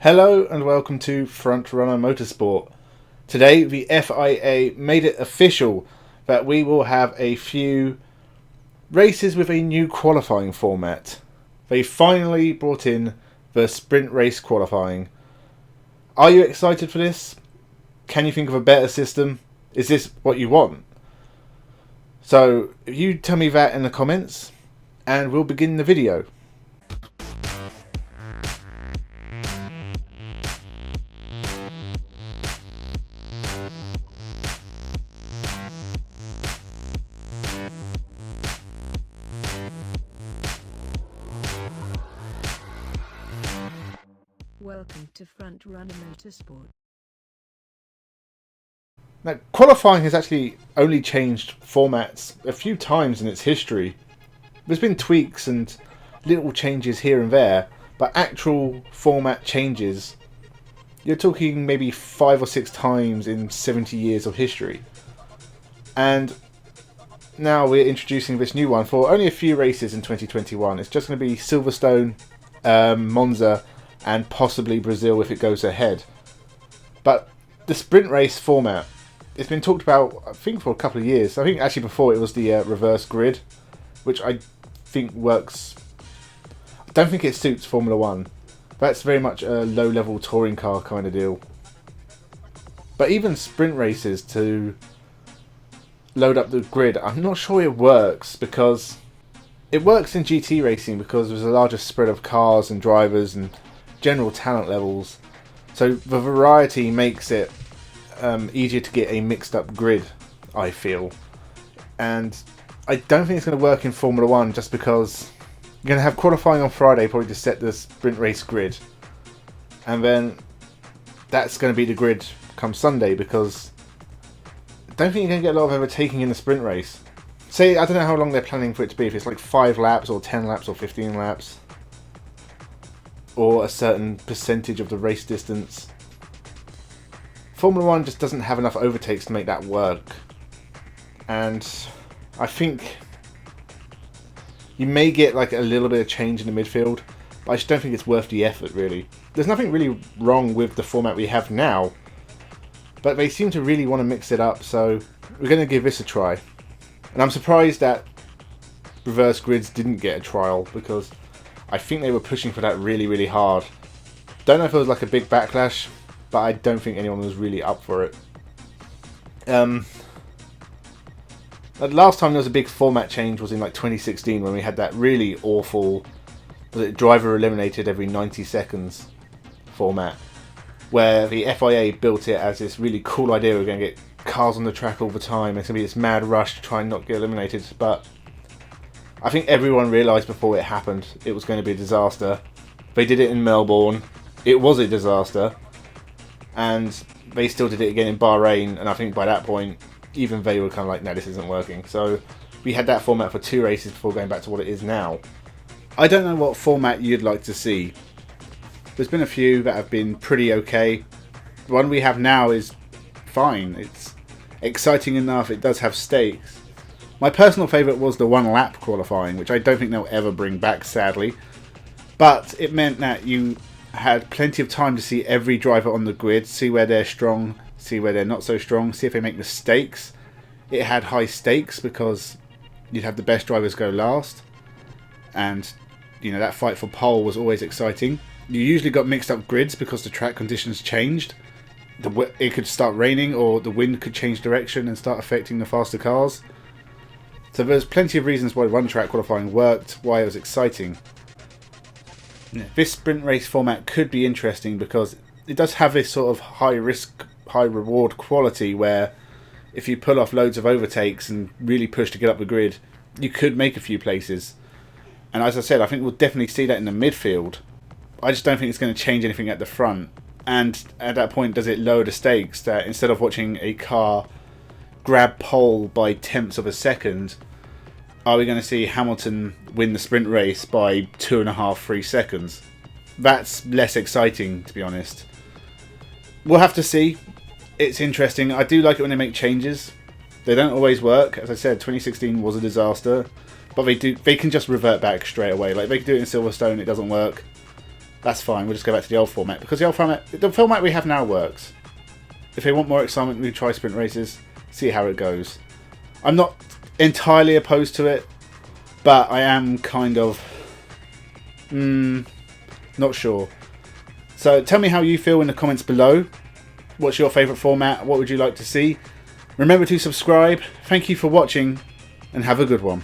Hello and welcome to Frontrunner Motorsport. Today the FIA made it official that we will have a few races with a new qualifying format. They finally brought in the sprint race qualifying. Are you excited for this? Can you think of a better system? Is this what you want? So you tell me that in the comments and we'll begin the video. Welcome to Frontrunner Motorsport. Now, qualifying has actually only changed formats a few times in its history. There's been tweaks and little changes here and there, but actual format changes, you're talking maybe 5 or 6 times in 70 years of history. And now we're introducing this new one for only a few races in 2021. It's just going to be Silverstone, Monza, and possibly Brazil if it goes ahead. But the sprint race format, it's been talked about, I think, for a couple of years. I think actually before it was the reverse grid, which I think works. I don't think it suits Formula 1. That's very much a low-level touring car kind of deal. But even sprint races to load up the grid, I'm not sure it works, because it works in GT racing because there's a larger spread of cars and drivers and general talent levels, so the variety makes it easier to get a mixed up grid, I feel. And I don't think it's going to work in Formula 1 just because you're going to have qualifying on Friday probably to set the sprint race grid, and then that's going to be the grid come Sunday, because I don't think you're going to get a lot of overtaking in the sprint race. Say, I don't know how long they're planning for it to be, if it's like 5 laps or 10 laps or 15 laps, or a certain percentage of the race distance. Formula 1 just doesn't have enough overtakes to make that work. And I think you may get like a little bit of change in the midfield, but I just don't think it's worth the effort, really. There's nothing really wrong with the format we have now, but they seem to really want to mix it up, so we're going to give this a try. And I'm surprised that reverse grids didn't get a trial, because I think they were pushing for that really hard. Don't know if it was like a big backlash, but I don't think anyone was really up for it. The last time there was a big format change was in like 2016, when we had that really awful, was it driver eliminated every 90 seconds format, where the FIA built it as this really cool idea. We're going to get cars on the track all the time, it's going to be this mad rush to try and not get eliminated, but I think everyone realised before it happened it was going to be a disaster. They did it in Melbourne, it was a disaster, and they still did it again in Bahrain, and I think by that point even they were kind of like, no, this isn't working. So we had that format for 2 races before going back to what it is now. I don't know what format you'd like to see. There's been a few that have been pretty okay. The one we have now is fine, it's exciting enough, it does have stakes. My personal favourite was the 1 lap qualifying, which I don't think they'll ever bring back, sadly. But it meant that you had plenty of time to see every driver on the grid, see where they're strong, see where they're not so strong, see if they make mistakes. It had high stakes because you'd have the best drivers go last. And, you know, that fight for pole was always exciting. You usually got mixed up grids because the track conditions changed. It could start raining, or the wind could change direction and start affecting the faster cars. So there's plenty of reasons why 1 track qualifying worked, why it was exciting. This sprint race format could be interesting because it does have this sort of high risk, high reward quality, where if you pull off loads of overtakes and really push to get up the grid, you could make a few places. And as I said, I think we'll definitely see that in the midfield. I just don't think it's going to change anything at the front. And at that point, does it lower the stakes that instead of watching a car grab pole by tenths of a second, are we going to see Hamilton win the sprint race by 2.5-3 seconds? That's less exciting, to be honest. We'll have to see. It's interesting. I do like it when they make changes. They don't always work. As I said, 2016 was a disaster, but they can just revert back straight away. Like, they can do it in Silverstone, it doesn't work. that's fine. We'll just go back to the old format, because the format we have now works. If they want more excitement, we try sprint races, see how it goes. I'm not entirely opposed to it, but I am kind of not sure. So tell me how you feel in the comments below. What's your favourite format? What would you like to see? Remember to subscribe. Thank you for watching, and have a good one.